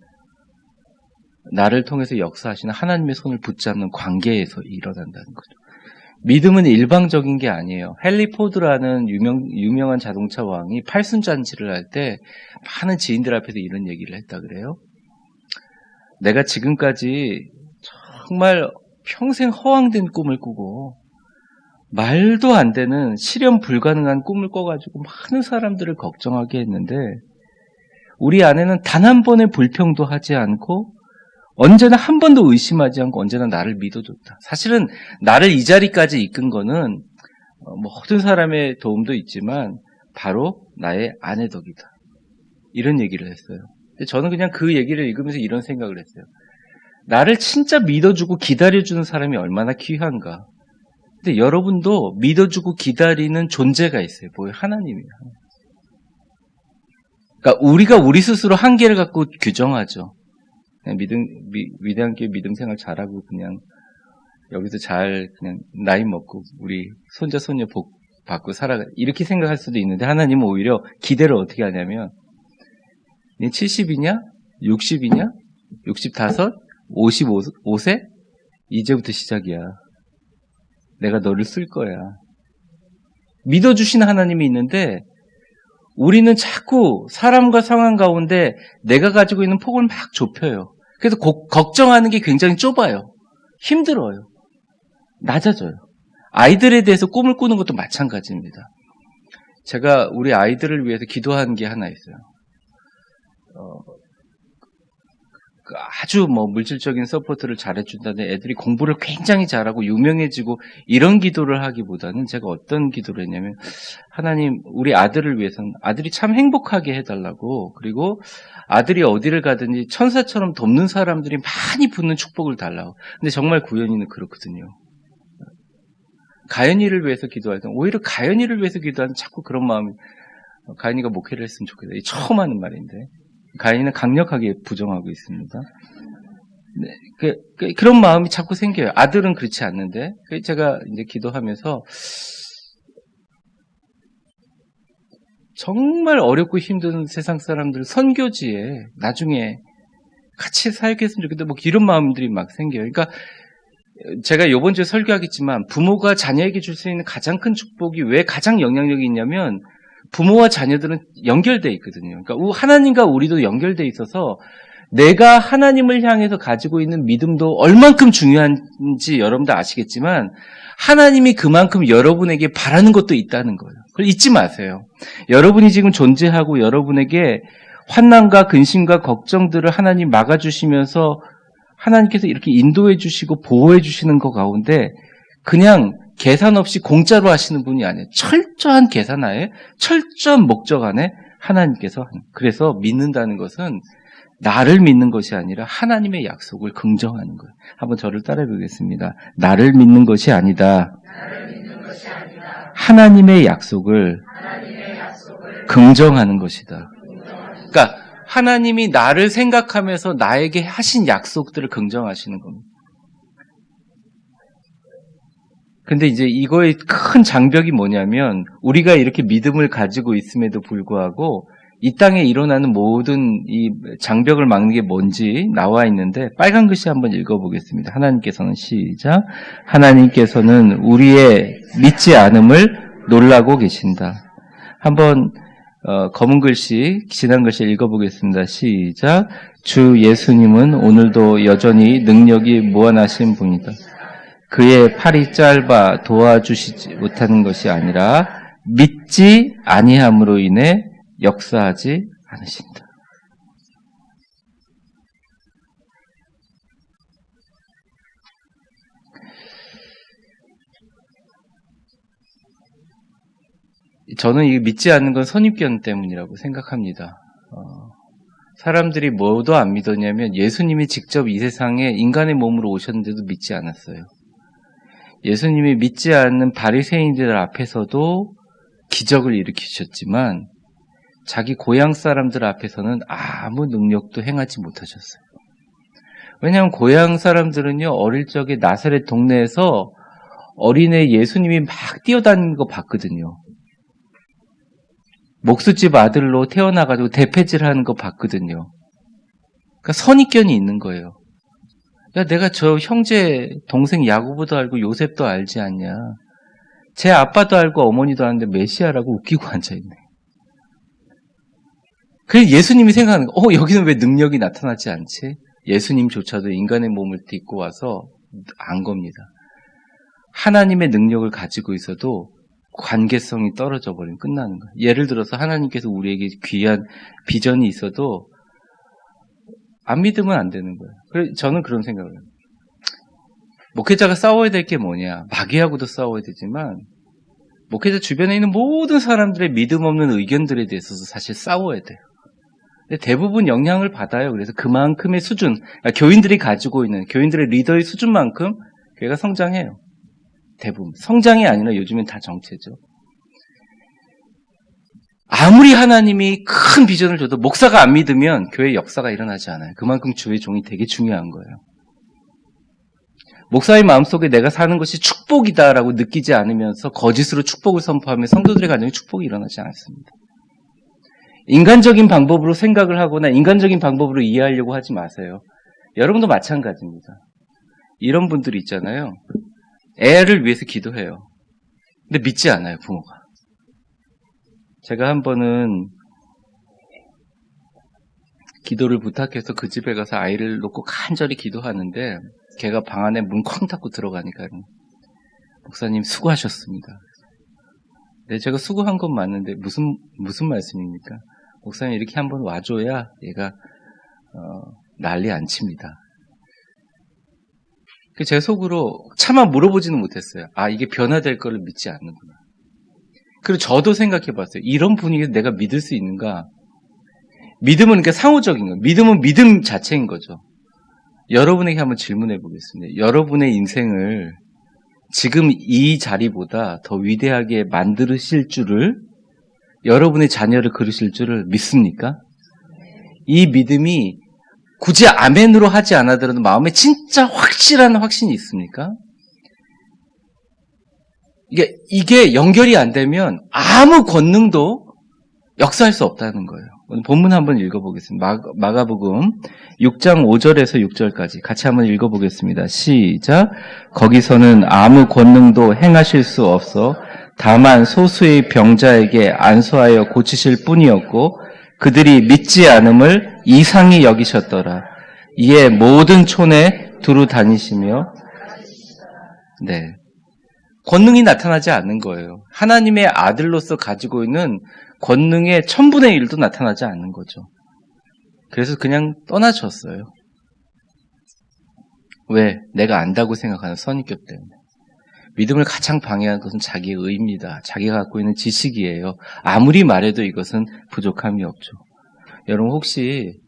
나를 통해서 역사하시는 하나님의 손을 붙잡는 관계에서 일어난다는 거죠. 믿음은 일방적인 게 아니에요. 헨리 포드라는 유명한 자동차 왕이 팔순잔치를 할 때 많은 지인들 앞에서 이런 얘기를 했다 그래요. 내가 지금까지 정말 평생 허황된 꿈을 꾸고 말도 안 되는 실현 불가능한 꿈을 꿔가지고 많은 사람들을 걱정하게 했는데 우리 아내는 단 한 번의 불평도 하지 않고 언제나 한 번도 의심하지 않고 언제나 나를 믿어줬다. 사실은 나를 이 자리까지 이끈 거는 모든 사람의 도움도 있지만 바로 나의 아내 덕이다. 이런 얘기를 했어요. 근데 저는 그냥 그 얘기를 읽으면서 이런 생각을 했어요. 나를 진짜 믿어주고 기다려주는 사람이 얼마나 귀한가. 근데 여러분도 믿어주고 기다리는 존재가 있어요. 뭐예요? 하나님이에요. 그러니까 우리가 우리 스스로 한계를 갖고 규정하죠. 그냥 위대한 교회 믿음 생활 잘하고 그냥 여기서 잘 그냥 나이 먹고 우리 손자 손녀 복 받고 살아가 이렇게 생각할 수도 있는데 하나님은 오히려 기대를 어떻게 하냐면 니 70이냐? 60이냐? 65? 55세? 이제부터 시작이야. 내가 너를 쓸 거야. 믿어주시는 하나님이 있는데 우리는 자꾸 사람과 상황 가운데 내가 가지고 있는 폭을 막 좁혀요. 그래서 걱정하는 게 굉장히 좁아요. 힘들어요. 낮아져요. 아이들에 대해서 꿈을 꾸는 것도 마찬가지입니다. 제가 우리 아이들을 위해서 기도한 게 하나 있어요. 아주 물질적인 서포트를 잘해준다는 애들이 공부를 굉장히 잘하고 유명해지고 이런 기도를 하기보다는 제가 어떤 기도를 했냐면 하나님 우리 아들을 위해서는 아들이 참 행복하게 해달라고 그리고 아들이 어디를 가든지 천사처럼 돕는 사람들이 많이 붙는 축복을 달라고. 근데 정말 구현이는 그렇거든요. 가연이를 위해서 기도할 때 오히려 가연이를 위해서 기도하는 자꾸 그런 마음이 가연이가 목회를 했으면 좋겠다. 처음 하는 말인데 가인은 강력하게 부정하고 있습니다. 네, 그런 마음이 자꾸 생겨요. 아들은 그렇지 않는데. 제가 이제 기도하면서 정말 어렵고 힘든 세상 사람들 선교지에 나중에 같이 사역했으면 좋겠다. 이런 마음들이 막 생겨요. 그러니까 제가 이번 주에 설교하겠지만 부모가 자녀에게 줄 수 있는 가장 큰 축복이 왜 가장 영향력이 있냐면 부모와 자녀들은 연결되어 있거든요. 그러니까 하나님과 우리도 연결되어 있어서 내가 하나님을 향해서 가지고 있는 믿음도 얼만큼 중요한지 여러분도 아시겠지만 하나님이 그만큼 여러분에게 바라는 것도 있다는 거예요. 그걸 잊지 마세요. 여러분이 지금 존재하고 여러분에게 환난과 근심과 걱정들을 하나님 막아주시면서 하나님께서 이렇게 인도해 주시고 보호해 주시는 것 가운데 그냥 계산 없이 공짜로 하시는 분이 아니에요. 철저한 계산하에 철저한 목적 안에 하나님께서 그래서 믿는다는 것은 나를 믿는 것이 아니라 하나님의 약속을 긍정하는 거예요. 한번 저를 따라해 보겠습니다. 나를 믿는 것이 아니다. 하나님의 약속을 긍정하는 것이다. 그러니까 하나님이 나를 생각하면서 나에게 하신 약속들을 긍정하시는 겁니다. 근데 이제 이거의 큰 장벽이 뭐냐면 우리가 이렇게 믿음을 가지고 있음에도 불구하고 이 땅에 일어나는 모든 이 장벽을 막는 게 뭔지 나와 있는데 빨간 글씨 한번 읽어보겠습니다. 하나님께서는 시작. 하나님께서는 우리의 믿지 않음을 놀라고 계신다. 한번 검은 글씨, 진한 글씨 읽어보겠습니다. 시작. 주 예수님은 오늘도 여전히 능력이 무한하신 분이다. 그의 팔이 짧아 도와주시지 못하는 것이 아니라 믿지 아니함으로 인해 역사하지 않으신다. 저는 이 믿지 않는 건 선입견 때문이라고 생각합니다. 사람들이 뭐도 안 믿었냐면 예수님이 직접 이 세상에 인간의 몸으로 오셨는데도 믿지 않았어요. 예수님이 믿지 않는 바리새인들 앞에서도 기적을 일으키셨지만 자기 고향 사람들 앞에서는 아무 능력도 행하지 못하셨어요. 왜냐하면 고향 사람들은요, 어릴 적에 나사렛 동네에서 어린애 예수님이 막 뛰어다니는 거 봤거든요. 목수집 아들로 태어나가지고 대패질하는 거 봤거든요. 그러니까 선입견이 있는 거예요. 야, 내가 저 형제, 동생 야고보도 알고 요셉도 알지 않냐. 제 아빠도 알고 어머니도 아는데 메시아라고 웃기고 앉아있네. 그래서 예수님이 생각하는 거, 여기는 왜 능력이 나타나지 않지? 예수님조차도 인간의 몸을 딛고 와서 안 겁니다. 하나님의 능력을 가지고 있어도 관계성이 떨어져 버리면 끝나는 거예요. 예를 들어서 하나님께서 우리에게 귀한 비전이 있어도 안 믿으면 안 되는 거예요. 그래서 저는 그런 생각을 해요. 목회자가 싸워야 될 게 뭐냐. 마귀하고도 싸워야 되지만 목회자 주변에 있는 모든 사람들의 믿음 없는 의견들에 대해서 사실 싸워야 돼요. 근데 대부분 영향을 받아요. 그래서 그만큼의 수준, 교인들이 가지고 있는 교인들의 리더의 수준만큼 교회가 성장해요. 대부분. 성장이 아니라 요즘엔 다 정체죠. 아무리 하나님이 큰 비전을 줘도 목사가 안 믿으면 교회 역사가 일어나지 않아요. 그만큼 주의 종이 되게 중요한 거예요. 목사의 마음속에 내가 사는 것이 축복이다라고 느끼지 않으면서 거짓으로 축복을 선포하면 성도들의 가정에 축복이 일어나지 않습니다. 인간적인 방법으로 생각을 하거나 인간적인 방법으로 이해하려고 하지 마세요. 여러분도 마찬가지입니다. 이런 분들이 있잖아요. 애를 위해서 기도해요. 근데 믿지 않아요, 부모가. 제가 한 번은 기도를 부탁해서 그 집에 가서 아이를 놓고 간절히 기도하는데 걔가 방 안에 문 쾅 닫고 들어가니까 목사님 수고하셨습니다. 네, 제가 수고한 건 맞는데 무슨 말씀입니까? 목사님 이렇게 한번 와줘야 얘가 난리 안 칩니다. 제 속으로 차마 물어보지는 못했어요. 아, 이게 변화될 거를 믿지 않는구나. 그리고 저도 생각해봤어요. 이런 분위기에서 내가 믿을 수 있는가? 믿음은 그러니까 상호적인 거예요. 믿음은 믿음 자체인 거죠. 여러분에게 한번 질문해 보겠습니다. 여러분의 인생을 지금 이 자리보다 더 위대하게 만드실 줄을, 여러분의 자녀를 기르실 줄을 믿습니까? 이 믿음이 굳이 아멘으로 하지 않아더라도 마음에 진짜 확실한 확신이 있습니까? 이게 연결이 안 되면 아무 권능도 역사할 수 없다는 거예요. 오늘 본문 한번 읽어보겠습니다. 마가복음 6장 5절에서 6절까지 같이 한번 읽어보겠습니다. 시작. 거기서는 아무 권능도 행하실 수 없어 다만 소수의 병자에게 안수하여 고치실 뿐이었고 그들이 믿지 않음을 이상히 여기셨더라. 이에 모든 촌에 두루 다니시며 네, 권능이 나타나지 않는 거예요. 하나님의 아들로서 가지고 있는 권능의 1000분의 1도 나타나지 않는 거죠. 그래서 그냥 떠나셨어요. 왜? 내가 안다고 생각하는 선입견 때문에. 믿음을 가장 방해하는 것은 자기의 의입니다. 자기가 갖고 있는 지식이에요. 아무리 말해도 이것은 부족함이 없죠. 여러분 혹시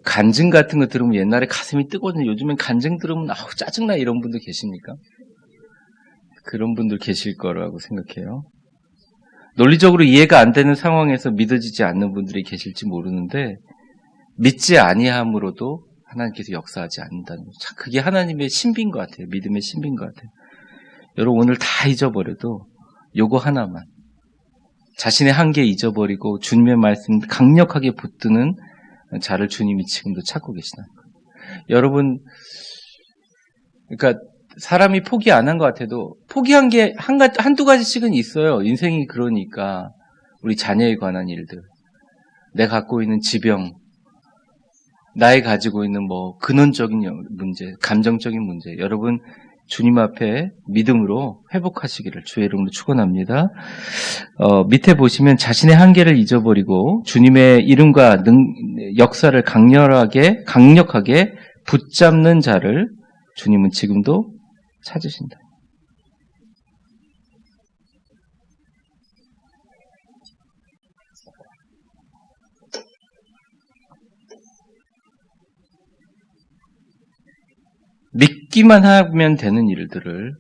간증 같은 거 들으면 옛날에 가슴이 뜨거든요. 요즘엔 간증 들으면 아우 짜증나 이런 분들 계십니까? 그런 분들 계실 거라고 생각해요. 논리적으로 이해가 안 되는 상황에서 믿어지지 않는 분들이 계실지 모르는데 믿지 아니함으로도 하나님께서 역사하지 않는다는 거죠. 참 그게 하나님의 신비인 것 같아요. 믿음의 신비인 것 같아요. 여러분 오늘 다 잊어버려도 요거 하나만 자신의 한계 잊어버리고 주님의 말씀 강력하게 붙드는 자를 주님이 지금도 찾고 계시다는 거예요. 여러분 그러니까 사람이 포기 안 한 것 같아도 포기한 게 한두 가지씩은 있어요. 인생이 그러니까 우리 자녀에 관한 일들, 내가 갖고 있는 지병, 나의 가지고 있는 근원적인 문제, 감정적인 문제. 여러분 주님 앞에 믿음으로 회복하시기를 주의 이름으로 축원합니다. 밑에 보시면 자신의 한계를 잊어버리고 주님의 이름과 역사를 강력하게 붙잡는 자를 주님은 지금도 찾으신다. 믿기만 하면 되는 일들을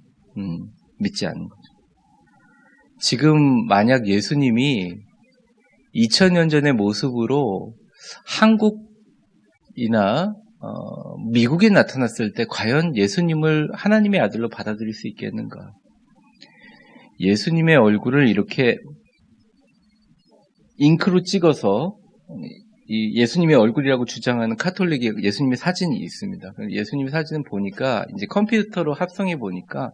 믿지 않는 거죠. 지금 만약 예수님이 2000년 전의 모습으로 한국이나 미국에 나타났을 때 과연 예수님을 하나님의 아들로 받아들일 수 있겠는가? 예수님의 얼굴을 이렇게 잉크로 찍어서 이 예수님의 얼굴이라고 주장하는 카톨릭의 예수님의 사진이 있습니다. 예수님의 사진을 보니까 이제 컴퓨터로 합성해 보니까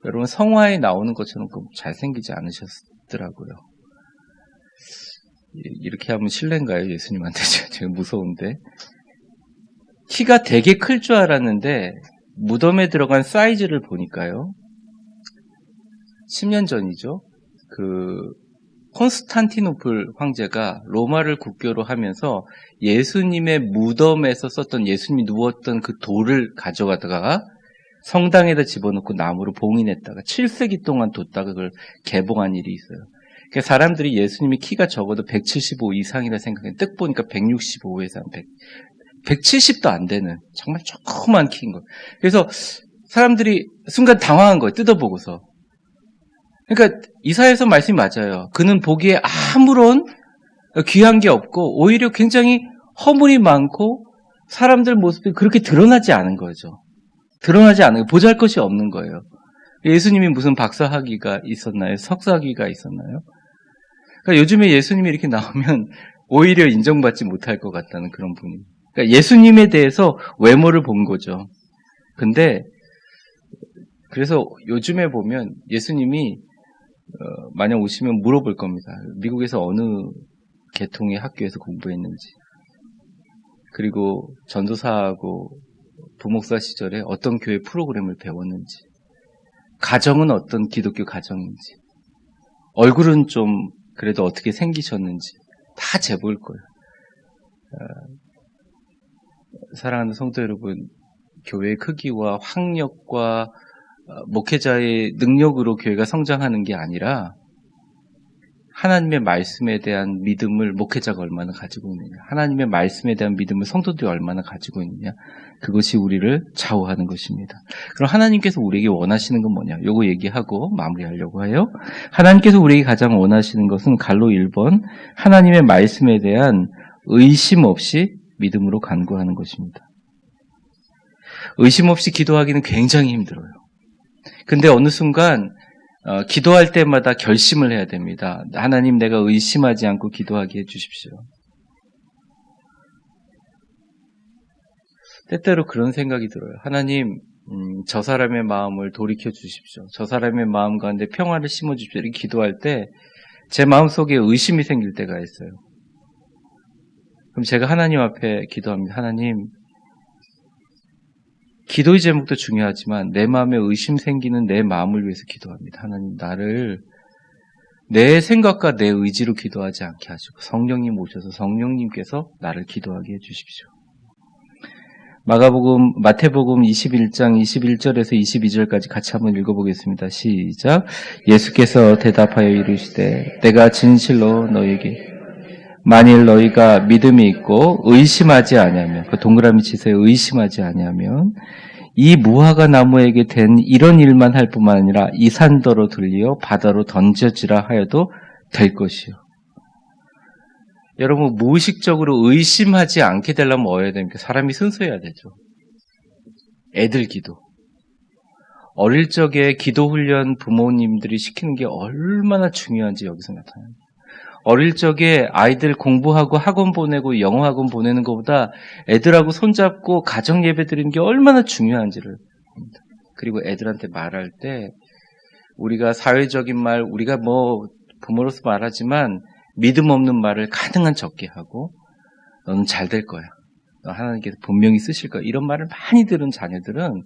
여러분 성화에 나오는 것처럼 잘생기지 않으셨더라고요. 이렇게 하면 실례인가요? 예수님한테 제가 무서운데. 키가 되게 클 줄 알았는데 무덤에 들어간 사이즈를 보니까요. 10년 전이죠. 콘스탄티노플 황제가 로마를 국교로 하면서 예수님의 무덤에서 썼던 예수님이 누웠던 그 돌을 가져가다가 성당에다 집어넣고 나무로 봉인했다가 7세기 동안 뒀다가 그걸 개봉한 일이 있어요. 그러니까 사람들이 예수님이 키가 적어도 175 이상이라 생각했는데 뜩 보니까 165에서 170도 안 되는 정말 조그만 키인 거예요. 그래서 사람들이 순간 당황한 거예요. 뜯어보고서. 그러니까 이사야서 말씀이 맞아요. 그는 보기에 아무런 귀한 게 없고 오히려 굉장히 허물이 많고 사람들 모습이 그렇게 드러나지 않은 거죠. 드러나지 않은, 보잘것이 없는 거예요. 예수님이 무슨 박사학위가 있었나요? 석사학위가 있었나요? 그러니까 요즘에 예수님이 이렇게 나오면 오히려 인정받지 못할 것 같다는 그런 분위기. 그러니까 예수님에 대해서 외모를 본 거죠. 근데 그래서 요즘에 보면 예수님이 만약 오시면 물어볼 겁니다. 미국에서 어느 계통의 학교에서 공부했는지, 그리고 전도사하고 부목사 시절에 어떤 교회 프로그램을 배웠는지, 가정은 어떤 기독교 가정인지, 얼굴은 좀 그래도 어떻게 생기셨는지 다 재볼 거예요. 사랑하는 성도 여러분, 교회의 크기와 학력과 목회자의 능력으로 교회가 성장하는 게 아니라 하나님의 말씀에 대한 믿음을 목회자가 얼마나 가지고 있느냐, 하나님의 말씀에 대한 믿음을 성도들이 얼마나 가지고 있느냐, 그것이 우리를 좌우하는 것입니다. 그럼 하나님께서 우리에게 원하시는 건 뭐냐? 요거 얘기하고 마무리하려고 해요. 하나님께서 우리에게 가장 원하시는 것은 갈로 1번, 하나님의 말씀에 대한 의심 없이 믿음으로 간구하는 것입니다. 의심 없이 기도하기는 굉장히 힘들어요. 근데 어느 순간 기도할 때마다 결심을 해야 됩니다. 하나님, 내가 의심하지 않고 기도하게 해주십시오. 때때로 그런 생각이 들어요. 하나님, 저 사람의 마음을 돌이켜 주십시오. 저 사람의 마음 가운데 평화를 심어 주십시오. 이렇게 기도할 때 제 마음속에 의심이 생길 때가 있어요. 그럼 제가 하나님 앞에 기도합니다. 하나님, 기도의 제목도 중요하지만 내 마음에 의심 생기는 내 마음을 위해서 기도합니다. 하나님, 나를 내 생각과 내 의지로 기도하지 않게 하시고 성령님 오셔서 성령님께서 나를 기도하게 해주십시오. 마태복음 21장 21절에서 22절까지 같이 한번 읽어보겠습니다. 시작. 예수께서 대답하여 이르시되 내가 진실로 너희에게 만일 너희가 믿음이 있고 의심하지 아니하면, 그 동그라미 치세요. 의심하지 아니하면 이 무화과 나무에게 된 이런 일만 할 뿐만 아니라 이 산더러 들리어 바다로 던져지라 하여도 될 것이요. 여러분, 무의식적으로 의심하지 않게 되려면 뭐 해야 됩니까? 사람이 순수해야 되죠. 애들 기도. 어릴 적에 기도 훈련 부모님들이 시키는 게 얼마나 중요한지 여기서 나타나요. 어릴 적에 아이들 공부하고 학원 보내고 영어 학원 보내는 것보다 애들하고 손잡고 가정 예배 드리는 게 얼마나 중요한지를 봅니다. 그리고 애들한테 말할 때 우리가 사회적인 말, 우리가 뭐 부모로서 말하지만 믿음 없는 말을 가능한 적게 하고 너는 잘 될 거야, 너 하나님께서 분명히 쓰실 거야, 이런 말을 많이 들은 자녀들은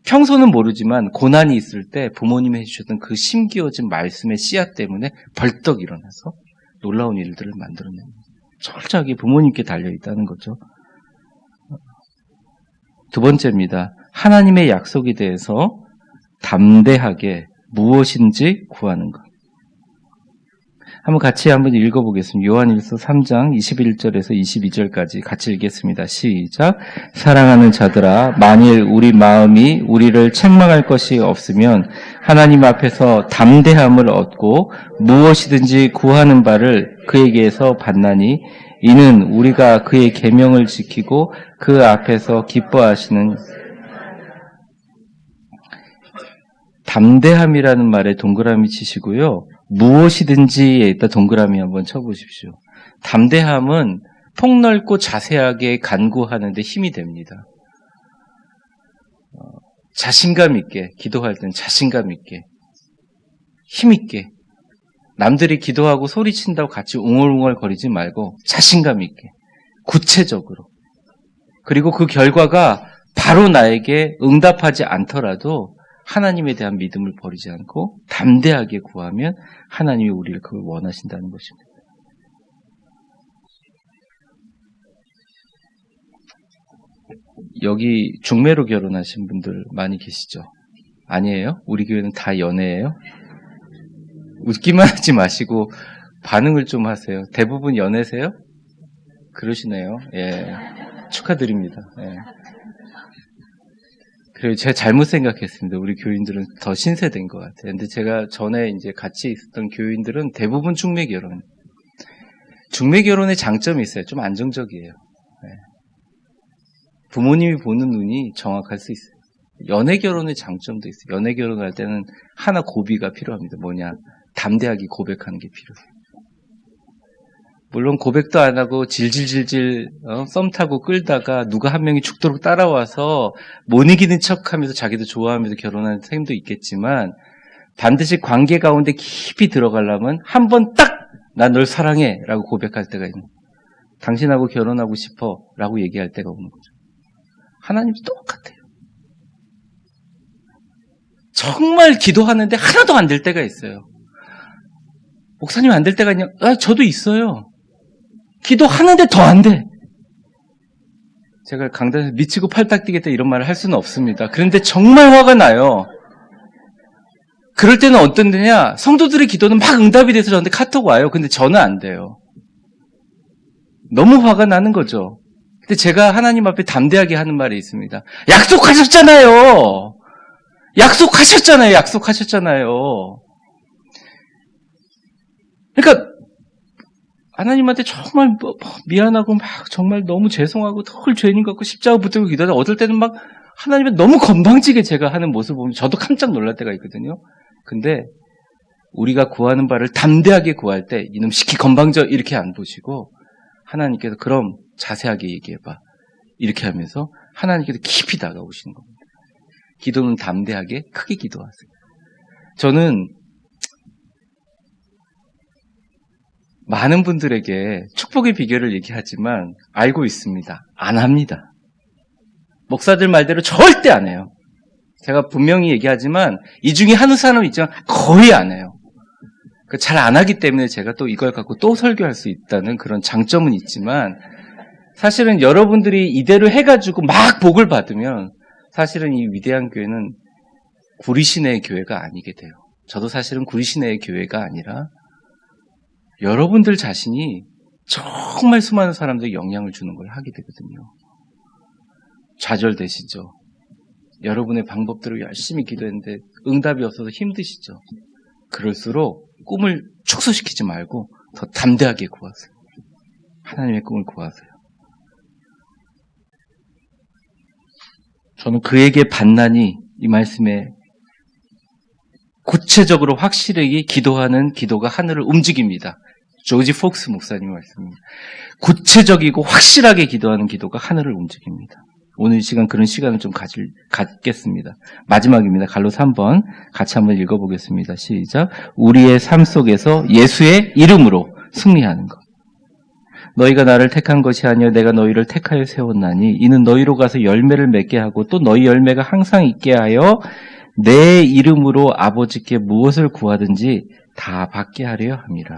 평소는 모르지만 고난이 있을 때 부모님이 해주셨던 그 심기어진 말씀의 씨앗 때문에 벌떡 일어나서 놀라운 일들을 만들어냅니다. 철저하게 부모님께 달려있다는 거죠. 두 번째입니다. 하나님의 약속에 대해서 담대하게 무엇인지 구하는 것. 한번 같이 한번 읽어보겠습니다. 요한일서 3장 21절에서 22절까지 같이 읽겠습니다. 시작. 사랑하는 자들아, 만일 우리 마음이 우리를 책망할 것이 없으면 하나님 앞에서 담대함을 얻고 무엇이든지 구하는 바를 그에게서 받나니 이는 우리가 그의 계명을 지키고 그 앞에서 기뻐하시는 담대함이라는 말에 동그라미 치시고요. 무엇이든지에 있다 동그라미 한번 쳐보십시오. 담대함은 폭넓고 자세하게 간구하는 데 힘이 됩니다. 자신감 있게, 기도할 때는 자신감 있게, 힘 있게, 남들이 기도하고 소리친다고 같이 웅얼웅얼 거리지 말고 자신감 있게, 구체적으로. 그리고 그 결과가 바로 나에게 응답하지 않더라도 하나님에 대한 믿음을 버리지 않고 담대하게 구하면 하나님이 우리를 그걸 원하신다는 것입니다. 여기 중매로 결혼하신 분들 많이 계시죠? 아니에요? 우리 교회는 다 연애예요? 웃기만 하지 마시고 반응을 좀 하세요. 대부분 연애세요? 그러시네요. 예, 축하드립니다. 예. 그리고 제가 잘못 생각했습니다. 우리 교인들은 더 신세대인 것 같아요. 근데 제가 전에 이제 같이 있었던 교인들은 대부분 중매 결혼. 중매 결혼의 장점이 있어요. 좀 안정적이에요. 네. 부모님이 보는 눈이 정확할 수 있어요. 연애 결혼의 장점도 있어요. 연애 결혼할 때는 하나 고비가 필요합니다. 뭐냐? 담대하게 고백하는 게 필요해요. 물론 고백도 안 하고 질질질질 썸 타고 끌다가 누가 한 명이 죽도록 따라와서 못 이기는 척하면서 자기도 좋아하면서 결혼하는 사람도 있겠지만 반드시 관계 가운데 깊이 들어가려면 한 번 딱 나 널 사랑해 라고 고백할 때가 있는 거예요. 당신하고 결혼하고 싶어 라고 얘기할 때가 오는 거죠. 하나님도 똑같아요. 정말 기도하는데 하나도 안 될 때가 있어요. 목사님 안 될 때가 있냐? 저도 있어요. 기도하는데 더 안 돼. 제가 강단에서 미치고 팔딱 뛰겠다 이런 말을 할 수는 없습니다. 그런데 정말 화가 나요. 그럴 때는 어떤 데냐? 성도들의 기도는 막 응답이 돼서 저한테 카톡 와요. 근데 저는 안 돼요. 너무 화가 나는 거죠. 근데 제가 하나님 앞에 담대하게 하는 말이 있습니다. 약속하셨잖아요. 약속하셨잖아요. 그러니까 하나님한테 정말 미안하고 막 정말 너무 죄송하고 덜 죄인인 것 같고 십자가 붙들고 기도하다 어떨 때는 막 하나님은 너무 건방지게 제가 하는 모습을 보면 저도 깜짝 놀랄 때가 있거든요. 근데 우리가 구하는 바를 담대하게 구할 때 이놈 시키 건방져 이렇게 안 보시고 하나님께서 그럼 자세하게 얘기해봐 이렇게 하면서 하나님께서 깊이 다가오시는 겁니다. 기도는 담대하게 크게 기도하세요. 저는 많은 분들에게 축복의 비결을 얘기하지만 알고 있습니다. 안 합니다. 목사들 말대로 절대 안 해요. 제가 분명히 얘기하지만 이 중에 하는 사람은 있지만 거의 안 해요. 잘 안 하기 때문에 제가 또 이걸 갖고 또 설교할 수 있다는 그런 장점은 있지만 사실은 여러분들이 이대로 해가지고 막 복을 받으면 사실은 이 위대한 교회는 구리시내의 교회가 아니게 돼요. 저도 사실은 구리시내의 교회가 아니라 여러분들 자신이 정말 수많은 사람들에게 영향을 주는 걸 하게 되거든요. 좌절되시죠? 여러분의 방법대로 열심히 기도했는데 응답이 없어서 힘드시죠? 그럴수록 꿈을 축소시키지 말고 더 담대하게 구하세요. 하나님의 꿈을 구하세요. 저는 그에게 받나니 이 말씀에 구체적으로 확실하게 기도하는 기도가 하늘을 움직입니다. 조지 폭스 목사님 말씀입니다. 구체적이고 확실하게 기도하는 기도가 하늘을 움직입니다. 오늘 이 시간 그런 시간을 좀 갖겠습니다. 마지막입니다. 갈로 3번 같이 한번 읽어보겠습니다. 시작. 우리의 삶 속에서 예수의 이름으로 승리하는 것. 너희가 나를 택한 것이 아니여 내가 너희를 택하여 세웠나니 이는 너희로 가서 열매를 맺게 하고 또 너희 열매가 항상 있게 하여 내 이름으로 아버지께 무엇을 구하든지 다 받게 하려 함이라.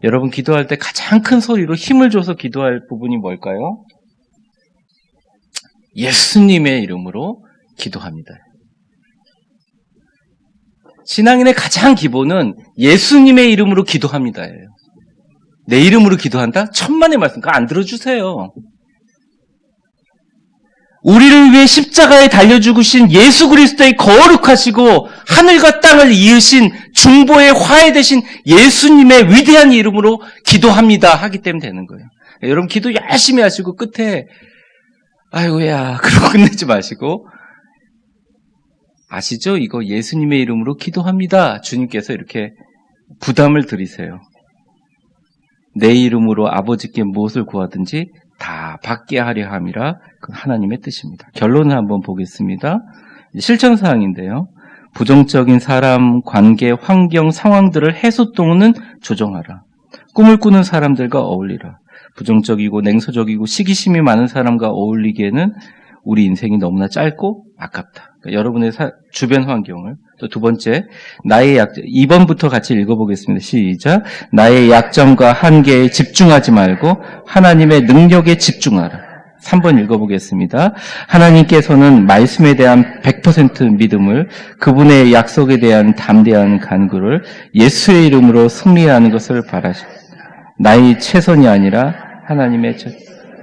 여러분 기도할 때 가장 큰 소리로 힘을 줘서 기도할 부분이 뭘까요? 예수님의 이름으로 기도합니다. 신앙인의 가장 기본은 예수님의 이름으로 기도합니다예요. 내 이름으로 기도한다? 천만의 말씀. 그거 안 들어주세요. 우리를 위해 십자가에 달려 죽으신 예수 그리스도의 거룩하시고 하늘과 땅을 이으신 중보의 화해 되신 예수님의 위대한 이름으로 기도합니다 하기 때문에 되는 거예요. 여러분 기도 열심히 하시고 끝에 아이고야 그러고 끝내지 마시고 아시죠? 이거 예수님의 이름으로 기도합니다. 주님께서 이렇게 부담을 드리세요. 내 이름으로 아버지께 무엇을 구하든지 다 받게 하려 함이라 그 하나님의 뜻입니다. 결론을 한번 보겠습니다. 실천사항인데요. 부정적인 사람, 관계, 환경, 상황들을 해소 또는 조정하라. 꿈을 꾸는 사람들과 어울리라. 부정적이고 냉소적이고 시기심이 많은 사람과 어울리기에는 우리 인생이 너무나 짧고 아깝다. 그러니까 여러분의 주변 환경을. 또 두 번째, 나의 약점. 2번부터 같이 읽어보겠습니다. 시작. 나의 약점과 한계에 집중하지 말고 하나님의 능력에 집중하라. 3번 읽어보겠습니다. 하나님께서는 말씀에 대한 100% 믿음을, 그분의 약속에 대한 담대한 간구를 예수의 이름으로 승리하는 것을 바라십니다. 나의 최선이 아니라 하나님의 최선.